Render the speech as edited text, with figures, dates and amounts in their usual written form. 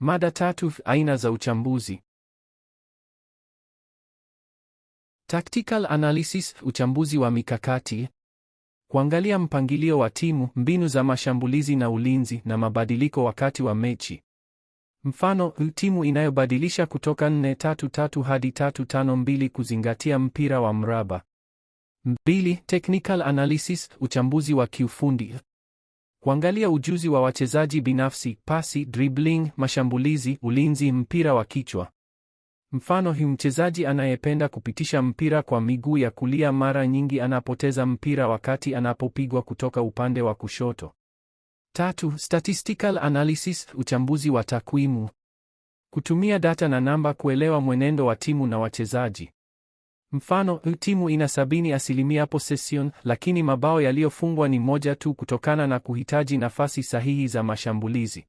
Mada tatu: aina za uchambuzi. Tactical analysis, uchambuzi wa mikakati. Kuangalia mpangilio wa timu, mbinu za mashambulizi na ulinzi, na mabadiliko wakati wa mechi. Mfano, timu inayobadilisha kutoka 4-3-3 hadi 3-5-2 kuzingatia mpira wa mraba. 2. Technical analysis, uchambuzi wa kiufundi. Kuangalia ujuzi wa wachezaji binafsi, pasi, dribbling, mashambulizi, ulinzi, mpira wa kichwa. Mfano, mchezaji anayependa kupitisha mpira kwa miguu ya kulia mara nyingi anapoteza mpira wakati anapopigwa kutoka upande wa kushoto. 3. Statistical analysis, uchambuzi wa takwimu. Kutumia data na namba kuelewa mwenendo wa timu na wachezaji. Mfano, timu ina 70% possession, lakini mabao yaliyofungwa ni 1 tu kutokana na kuhitaji nafasi sahihi za mashambulizi.